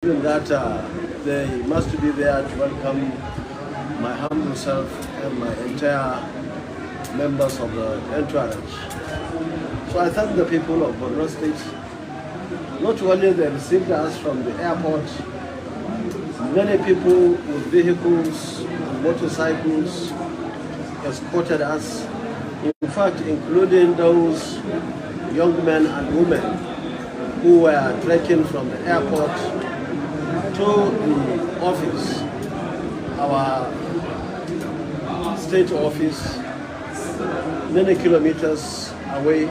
given that they must be there to welcome my humble self and my entire members of the entourage. So I thank the people of Borno State. Not only they received us from the airport, many people with vehicles and motorcycles escorted us. In fact, including those young men and women who were trekking from the airport to the office, our state office, many kilometers away.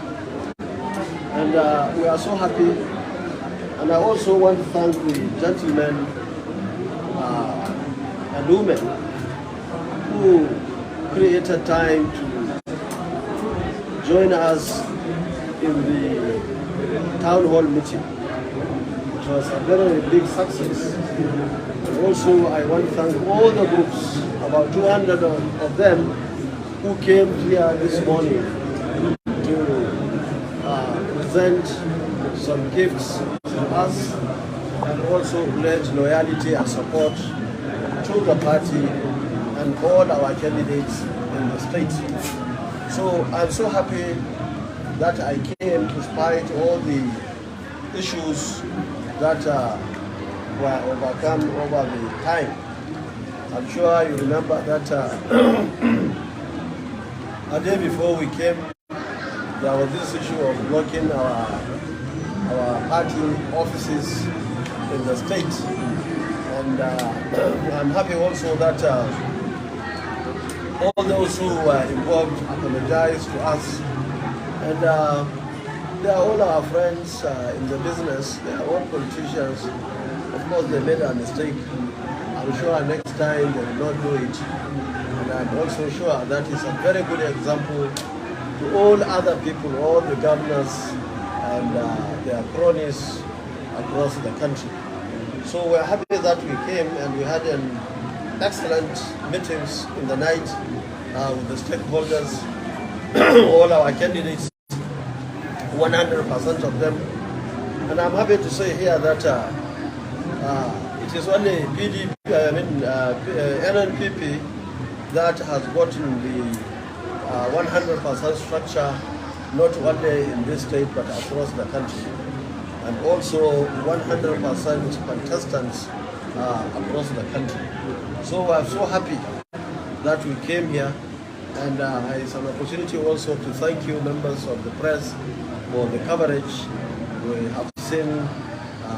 And we are so happy. And I also want to thank the gentlemen and women who created time to join us in the town hall meeting, which was a very big success. And also I want to thank all the groups, about 200 of them, who came here this morning to present some gifts to us and also pledge loyalty and support to the party and all our candidates in the state. So I'm so happy that I came despite all the issues that were overcome over the time. I'm sure you remember that a day before we came, there was this issue of blocking our party offices in the state. And I'm happy also that all those who were involved apologized to us. And they are all our friends in the business. They are all politicians. Of course, they made a mistake. I'm sure next time they will not do it. And I'm also sure that is a very good example to all other people, all the governors and their cronies across the country. So we're happy that we came and we had an excellent meetings in the night with the stakeholders, all our candidates, 100% of them. And I'm happy to say here that it is only NNPP that has gotten the 100% structure, not only in this state but across the country, and also 100% contestants across the country. So I'm so happy that we came here, and it's an opportunity also to thank you, members of the press, for the coverage. We have seen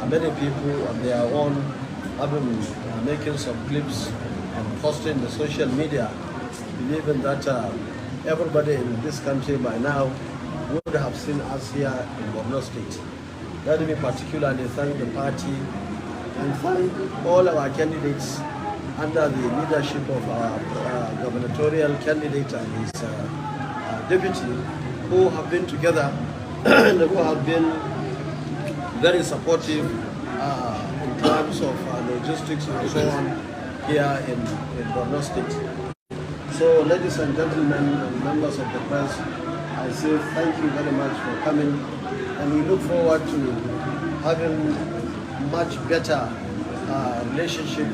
many people on their own having making some clips and posting the social media, believing that everybody in this country by now would have seen us here in Borno State. Let me particularly thank the party and thank all our candidates under the leadership of our gubernatorial candidate and his deputy, who have been together and who have been very supportive in terms of logistics and so on here in Borno State. So, ladies and gentlemen and members of the press, I say thank you very much for coming, and we look forward to having much better relationship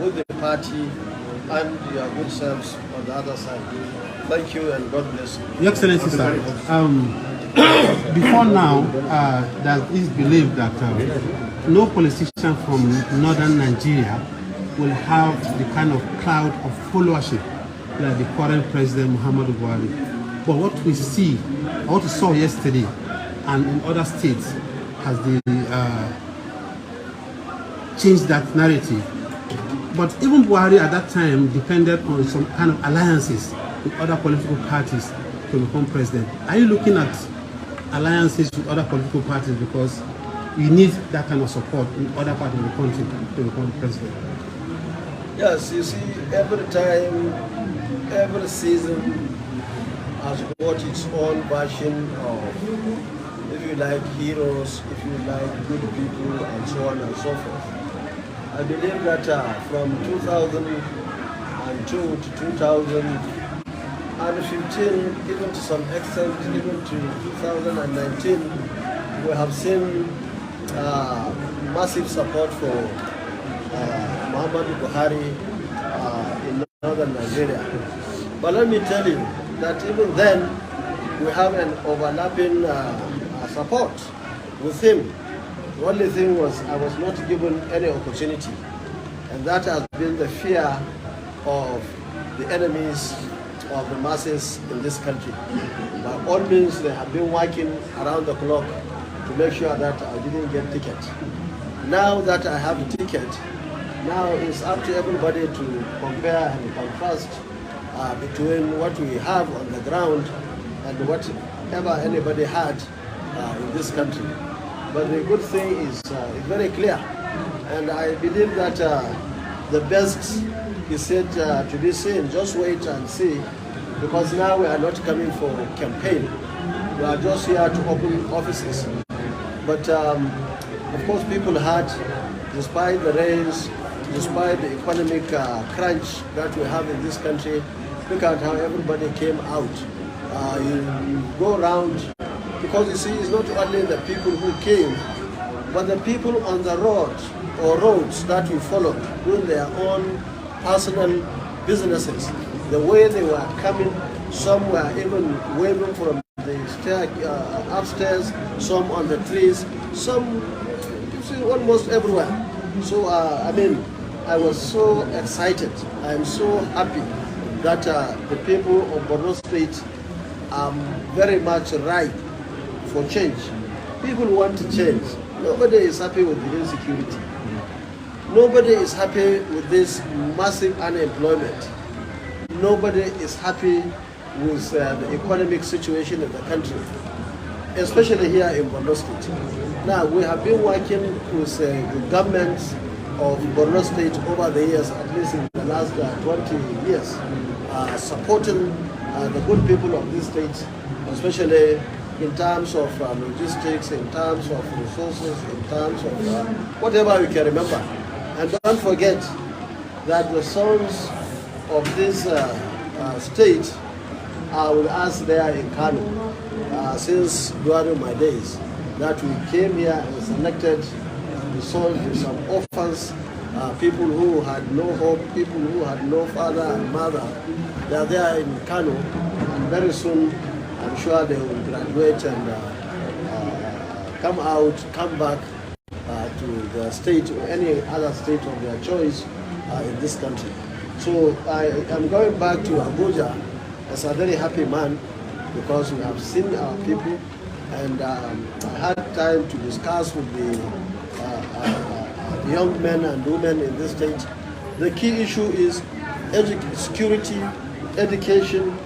with the party and your good selves on the other side. Thank you and God bless you. Your Excellency, sir, before now, there is believed that no politician from northern Nigeria will have the kind of cloud of followership like the current President Muhammadu Buhari. But what we see, what we saw yesterday and in other states has changed that narrative. But even Buhari at that time depended on some kind of alliances with other political parties to become president. Are you looking at alliances with other political parties because you need that kind of support in other parts of the country to become president? Yes, you see, every time, every season has got its own version of, if you like, heroes, if you like, good people, and so on and so forth. I believe that from 2002 to 2015, even to some extent, even to 2019, we have seen massive support for Muhammadu Buhari in northern Nigeria. But let me tell you that even then, we have an overlapping support with him. The only thing was I was not given any opportunity, and that has been the fear of the enemies of the masses in this country. By all means, they have been working around the clock to make sure that I didn't get ticket. Now that I have a ticket, now it's up to everybody to compare and contrast between what we have on the ground and whatever anybody had in this country. But the good thing is it's very clear, and I believe that the best is said to be seen. Just wait and see, because now we are not coming for campaign. We are just here to open offices. But of course, people had, despite the rains, despite the economic crunch that we have in this country, look at how everybody came out. You go around, because you see, it's not only the people who came, but the people on the road or roads that we followed doing their own personal businesses. The way they were coming, some were even waving from the stair upstairs, some on the trees, some, you see, almost everywhere. So I mean, I was so excited. I am so happy that the people of Borno State are very much ripe for change. People want to change. Nobody is happy with the insecurity. Nobody is happy with this massive unemployment. Nobody is happy with the economic situation in the country, especially here in Borno State. Now, we have been working with the governments of Borno State over the years, at least in the last 20 years, supporting the good people of this state, especially in terms of logistics, in terms of resources, in terms of whatever we can remember. And don't forget that the sons of this state are with us there in Kano since during my days, that we came here and selected the sons of some orphans, people who had no hope, people who had no father and mother. They are there in Kano, and very soon I'm sure they will graduate and come back to the state or any other state of their choice in this country. So I am going back to Abuja as a very happy man, because we have seen our people, and I had time to discuss with the young men and women in this state. The key issue is security, education,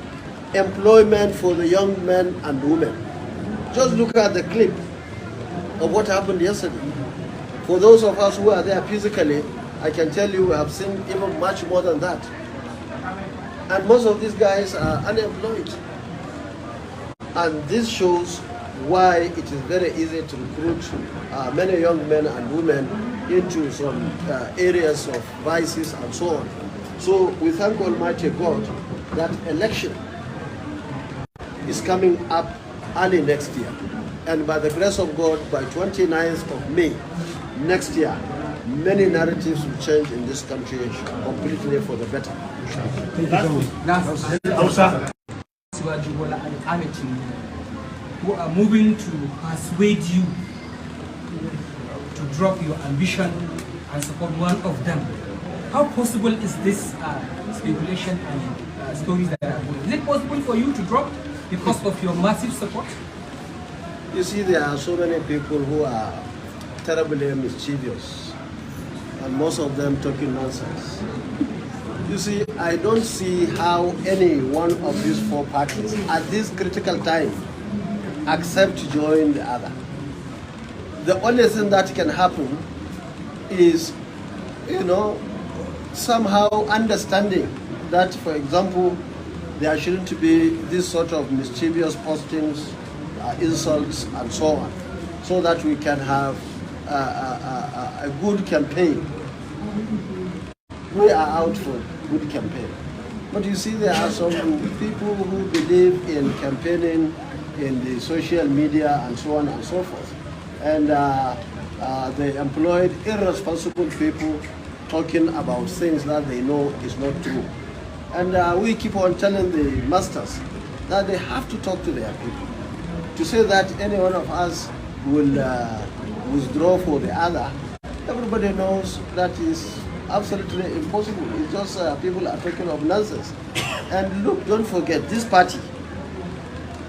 employment for the young men and women. Just look at the clip of what happened yesterday. For those of us who are there physically, I can tell you we have seen even much more than that. And most of these guys are unemployed. And this shows why it is very easy to recruit many young men and women into some areas of vices and so on. So we thank Almighty God that election is coming up early next year. And by the grace of God, by 29th of May next year, many narratives will change in this country completely for the better. Who are moving to persuade you to drop your ambition and support one of them. How possible is this speculation and stories that are going? Is it possible for you to drop because of your massive support? You see, there are so many people who are terribly mischievous, and most of them talking nonsense. You see, I don't see how any one of these four parties at this critical time accept to join the other. The only thing that can happen is, somehow understanding that, for example, there shouldn't be this sort of mischievous postings, insults, and so on, so that we can have a good campaign. We are out for good campaign. But you see, there are some people who believe in campaigning in the social media and so on and so forth. And they employed irresponsible people talking about things that they know is not true. And we keep on telling the masters that they have to talk to their people. To say that any one of us will withdraw for the other, everybody knows that is absolutely impossible. It's just people are talking of nonsense. And look, don't forget, this party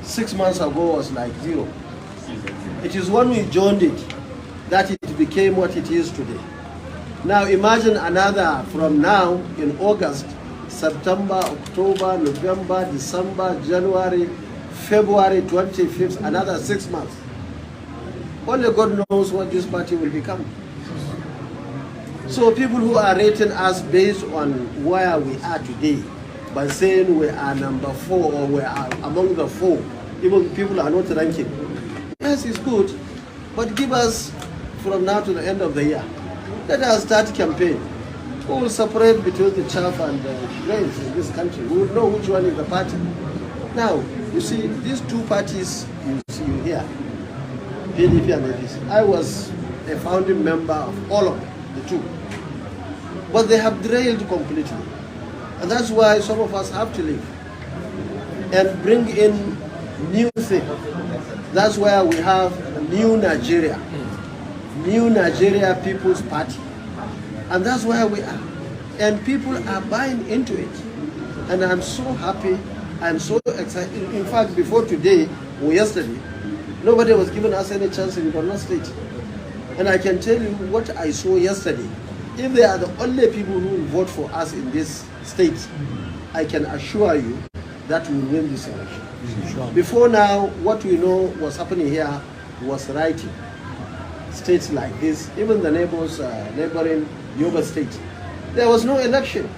6 months ago was like zero. It is when we joined it that it became what it is today. Now imagine another from now in August, September, October, November, December, January, February 25th, another 6 months. Only God knows what this party will become. So people who are rating us based on where we are today, by saying we are number 4 or we are among the 4, even people are not ranking. Yes, it's good, but give us from now to the end of the year. Let us start campaign. We will separate between the chaff and the grains in this country. We will know which one is the party. Now, you see, these two parties you see here, PDP and APC, I was a founding member of all of them, the two. But they have derailed completely. And that's why some of us have to leave and bring in new things. That's why we have New Nigeria People's Party. And that's where we are. And people are buying into it. And I'm so happy, I'm so excited. In fact, before today or yesterday, nobody was giving us any chance in Borno State. And I can tell you what I saw yesterday. If they are the only people who will vote for us in this state, I can assure you that we will win this election. Sure. Before now, what we know was happening here was writing. States like this, even the neighboring Yoruba state, there was no election.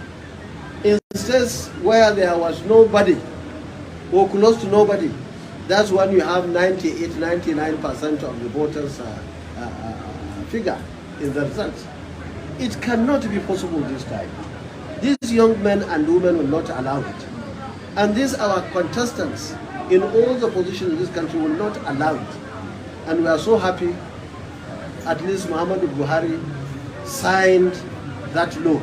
In states where there was nobody or close to nobody, that's when you have 98, 99% of the voters figure in the results. It cannot be possible this time. These young men and women will not allow it. And these our contestants in all the positions in this country will not allow it. And we are so happy at least Muhammadu Buhari signed that law.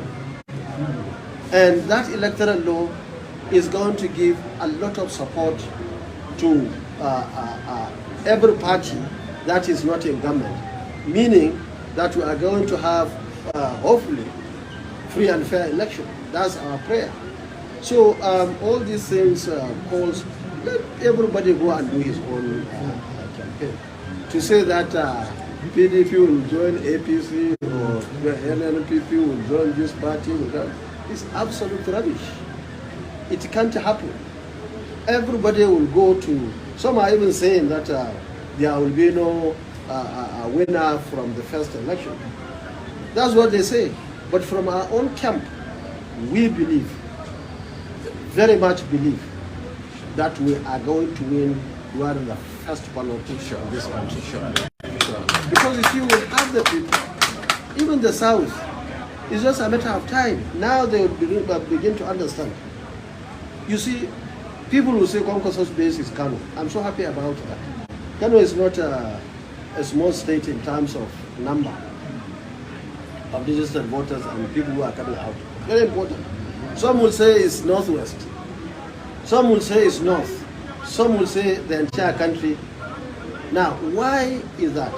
And that electoral law is going to give a lot of support to every party that is not in government, meaning that we are going to have, hopefully, free and fair election. That's our prayer. So all these things calls, let everybody go and do his own campaign. To say that PDP will join APC or the NNPP will join this party, is absolute rubbish. It can't happen. Everybody will go to, some are even saying that there will be no winner from the first election. That's what they say. But from our own camp, we believe, very much believe, that we are going to win. We are the first politician in this country. Because if you will have the people, even the South, it's just a matter of time. Now they will begin to understand. You see, people will say Kwankwaso's base is Kano. I'm so happy about that. Kano is not a small state in terms of number of registered voters and people who are coming out. Very important. Some will say it's northwest. Some will say it's north. Some will say the entire country. Now, why is that?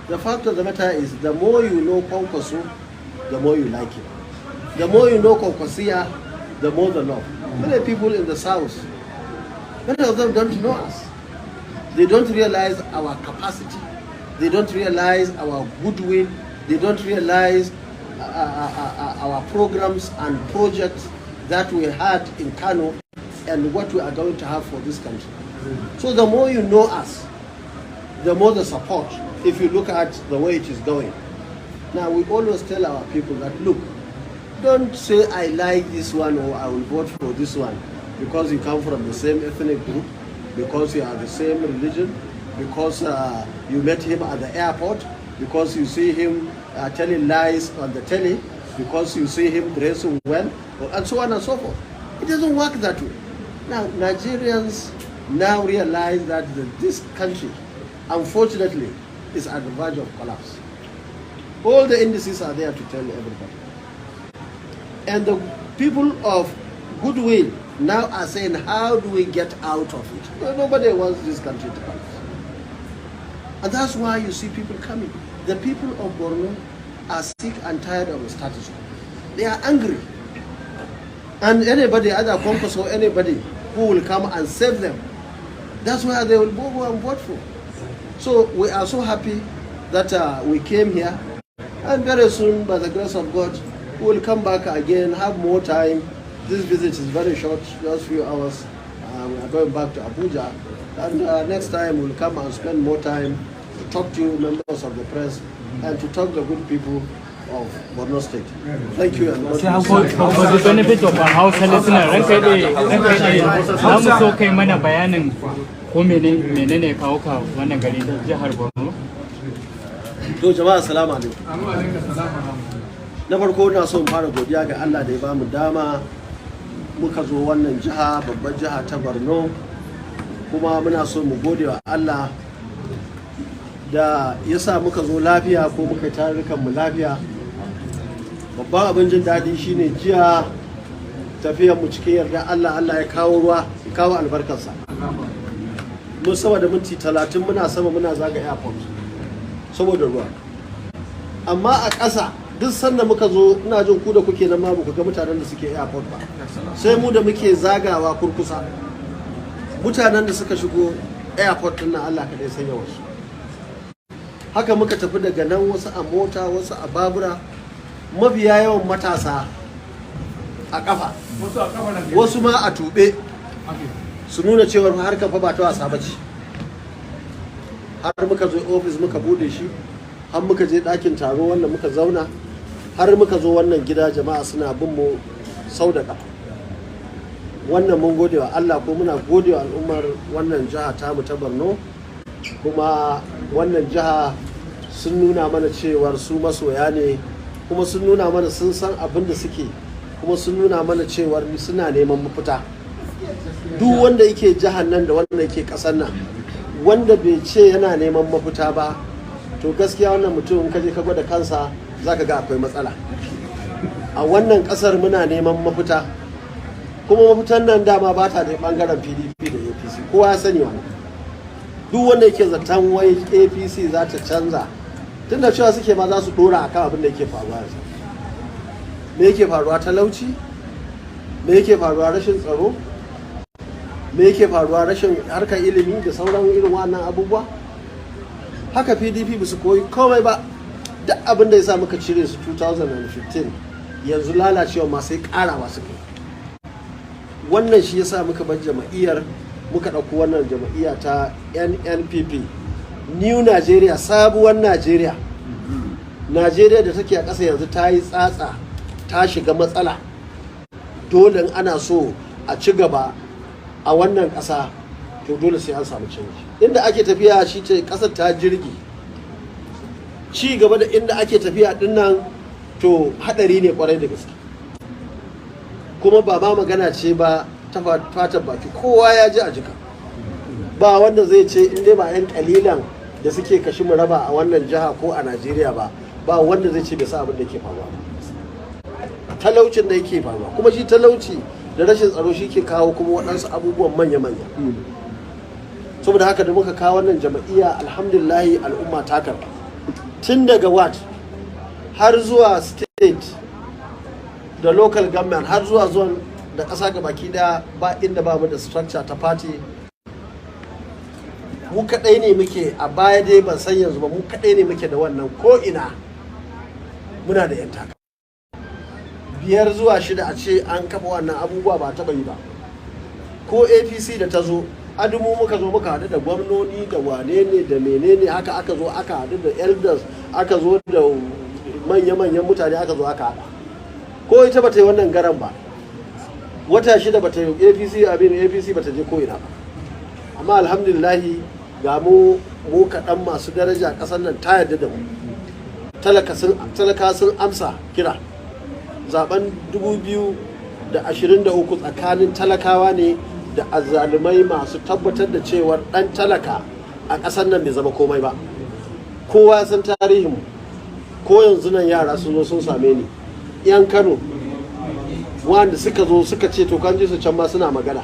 The fact of the matter is, the more you know Kwankwaso, the more you like him. The more you know Kwankwasia, the more the love. Many people in the south, many of them don't know us. They don't realize our capacity. They don't realize our goodwill. They don't realize our programs and projects that we had in Kano and what we are going to have for this country. So the more you know us, the more the support, if you look at the way it is going. Now, we always tell our people that, look, don't say I like this one or I will vote for this one because you come from the same ethnic group, because you are the same religion, because you met him at the airport, because you see him telling lies on the telly, because you see him dressing well, and so on and so forth. It doesn't work that way. Now, Nigerians now realize that this country, unfortunately, is at the verge of collapse. All the indices are there to tell everybody. And the people of goodwill now are saying, how do we get out of it? Well, nobody wants this country to collapse. And that's why you see people coming. The people of Borno are sick and tired of the status quo. They are angry. And anybody, either Kwankwaso or anybody who will come and save them, that's where they will go and vote for. So we are so happy that we came here. And very soon, by the grace of God, we will come back again, have more time. This visit is very short, just a few hours. We are going back to Abuja. And next time we'll come and spend more time to talk to you, members of the press, and to talk to the good people of Borno State. Thank you. And for the benefit of our house listener, so kai mana bayanin ko menene kawo ka wannan gari da jihar Borno. To jama'a assalamu alaikum. Na farko na so in fara godiya ga Allah da ya bamu dama muka zo wannan jiha, babbar jiha ta Borno, kuma muna so mu gode wa Allah da ya sa muka zo lafiya ko muka tarukan mu lafiya. Babban abin jin daɗi shine jiya tafiyar mu cikin yarda Allah ya kawo ruwa, ya kawo albarkarsa. Mun sama da minti 30 muna sama muna zaga airport saboda ruwa. Amma a ƙasa duk sanda muka zo, ina jin ku da kuke nan ma ku ga mutanen da suke airport ba, sai mu da muke zagawa kurkusa. Mutanen da suka shigo airport din nan Allah kaɗai sanya wasu. Haka muka tafi daga nan, wasu a mota, wasu a babura, mafiya yawan matasa a kafa, wasu ma a tube, su nuna cewar harkar fa ba ta wasa ba ce. Har muka zo ofis muka bude shi, har muka je ɗakin taro wanda muka zauna, har muka zo wannan gida, jama'a suna bin mu sau da ƙafa. Wannan mun gode wa Allah, ko muna gode wa al'ummar wannan jiha tamu ta Borno. Kuma wannan jiha sun nuna mana cewar su masoya ne, kuma sun nuna mana sun san abin da suke, kuma sun nuna mana cewar suna neman mafita. Duk wanda yake jihar nan da wanda yake ƙasar nan, wanda bai ce yana neman mafita ba, to gaskiya wannan mutum in ka je ka gwada kansa zaka ga akwai matsala. A wannan ƙasar muna neman mafita, kuma mafitan nan dama ba ta da ɓangaren PDP da APC, kowa ya sani wannan. Duk wanda yake zaton wai APC za ta canza, tun da cewa suke ma za su dora akan abin da yake faruwa yanzu. Me yake faruwa? Talauci? Me yake faruwa? Rashin tsaro? Me yake faruwa? Rashin harkar ilimi da sauran irin wannan abubuwa? Haka PDP ba su koyi komai ba. Duk abin da ya sa muka cire su 2015 yanzu lalacewa ma sai karawa suka yi. Wannan shi ya sa muka bar jama'iyyar, muka ɗauko wannan jama'iyya ta NNPP, New Nigeria, sabuwar Najeriya. Najeriya da take a ƙasa yanzu ta yi tsatsa, ta shiga matsala. Dole ana so a ci gaba a wannan ƙasa, to dole sai an samu canji. Inda ake tafiya shi ce ƙasar ta jirgi. Ci gaba da inda ake tafiya dinnan to haɗari ne kwarai da gaske. Kuma ba ma magana ce ba ta fatan baki, kowa ya ji a jika. Ba wanda zai ce in dai ba 'yan kalilan da suke kashi mu raba a wannan jiha ko a Najeriya ba wanda zai ce bai sa abin da yake faruwa. Talaucin da yake faruwa, kuma shi talauci da rashin tsaro shi ke kawo kuma waɗansu abubuwan manya-manya. Saboda haka da muka kawo wannan jama'iyya, alhamdulillahi al'umma ta karɓa. Tun daga ward har zuwa state da local government har zuwa zuwan da ƙasa ga baki daya, ba inda ba mu da structure ta party. Mu kaɗai ne muke a baya, dai ban san yanzu ba, mu kaɗai ne muke da wannan, ko ina muna da 'yan taka 5 zuwa 6 a ce an kafa wannan abubuwa ba taɓa yi ba. Ko APC da ta zo, adumu muka zo muka haɗu da gwamnoni da wane ne da menene, haka aka zo aka haɗu da elders, aka zo da manya-manyan mutane, aka zo aka haɗa. Ko ita ba ta yi wannan garan ba, wata 6 ba ta yi APC ba ta je ko ina ba. Amma alhamdulillahi ga mu kaɗan masu daraja ƙasar nan ta yarda da mu. Talaka sun amsa kira. Zaben 2023 tsakanin talakawa ne da azzalumai masu tabbatar da cewar ɗan talaka a ƙasar nan bai zama komai ba. kowa san tarihinmu. Ko yanzu nan yara sun zo sun same ni, 'yan Kano wanda suka zo suka ce to kan ji su can ma suna magana,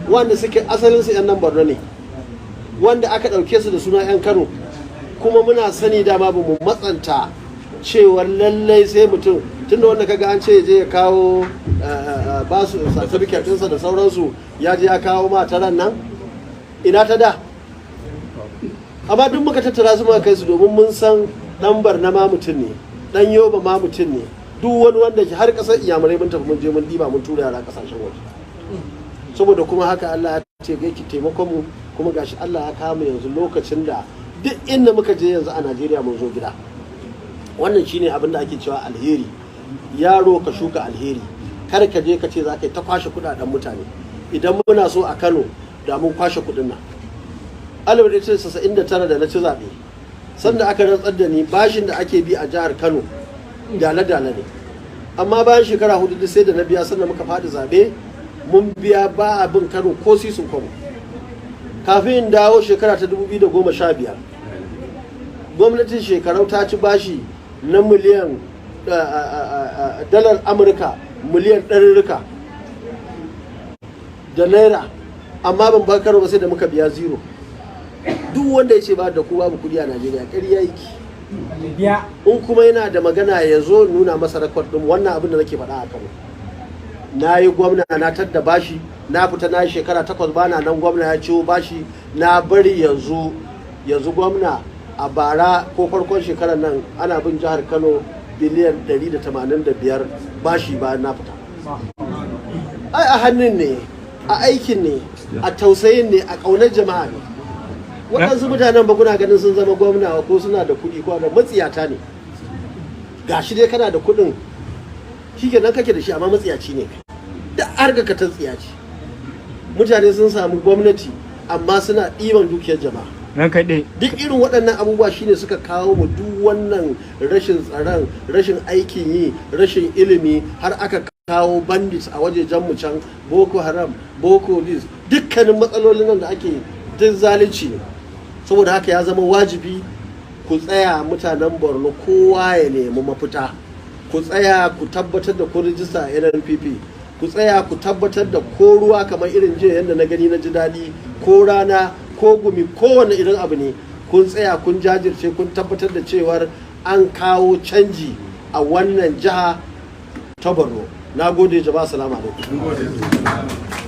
wanda suke asalin su 'yan nan Borno ne, wanda aka ɗauke su da suna 'yan Kano, kuma muna sani dama ba mu matsanta cewar lallai sai mutum tunda wanda kaga an ce je ya kawo ba su certificate ɗinsa da sauransu ya je ya kawo mataran nan ina ta da. Amma duk muka tattara su muka kai su domin mun san dan Barna ma mutum ne, dan Yoba ma mutum ne, duk wani wanda ke har kasar Iyamurai mun tafi mun je mun diba mun tura yara kasashen waje. Saboda kuma haka Allah ya ce ki taimakon mu, kuma gashi Allah ya kama yanzu lokacin da duk inda muka je yanzu a Najeriya mun zo gida. Wannan shine abin da ake cewa alheri. Yaro ka shuka alheri, kar ka je ka ce za ka yi ta kwashe kudaden mutane. Idan muna so a Kano da mun kwashe kudin nan. 1999 da na ci zaɓe, sanda aka rantsar da ni bashin da ake bi a jihar Kano dala-dala ne, amma bayan shekara 4 sai da na biya sannan muka faɗi zaɓe mun biya ba abin Kano ko sisin kwamo. Kafin in dawo shekara ta 2015 gwamnatin shekarau ta ci bashi na miliyan dalar Amurka miliyan 100 da naira, amma ban ba Kano ba sai da muka biya zero. Duk wanda ya ce ba da kowa babu kudi a Najeriya ƙarya yake. In kuma yana da magana ya zo nuna masa rekod ɗin wannan abin da nake faɗa a Kano. Na yi gwamna na tadda bashi, na fita na yi shekara 8 bana nan gwamna ya ciwo bashi, na bari yanzu gwamna a bara ko farkon shekarar nan ana bin jihar Kano biliyan 185 bashi bayan na fita. Ai a hannun ne, a aikin ne, a tausayin ne, a ƙaunar jama'a ne. Waɗansu mutanen ba kuna ganin sun zama gwamna ko suna da kuɗi ko da matsiyata ne. Gashi dai kana da kuɗin, shi kenan kake da shi amma matsiyaci ne. Da arga ka ta tsiyaci. Mutane sun samu gwamnati amma suna ɗiban dukiyar jama'a. Duk irin waɗannan abubuwa shine suka kawo mu duk wannan rashin tsaron, rashin aikin yi, rashin ilimi, har aka kawo bandits a wajejen mu can, Boko Haram, Boko Haram, dukkanin matsalolin nan da ake duk zalunci ne. Saboda haka ya zama wajibi ku tsaya mutanen Borno kowa ya nemi mafita, ku tsaya ku tabbatar da kun rijista a NNPP, ku tsaya ku tabbatar da ko ruwa kamar irin jiya yadda na gani na ji daɗi, ko rana ko gumi kowane irin abu ne, kun tsaya kun jajirce kun tabbatar da cewar an kawo canji a wannan jiha ta Borno. Na gode jama'a, salamu alaikum.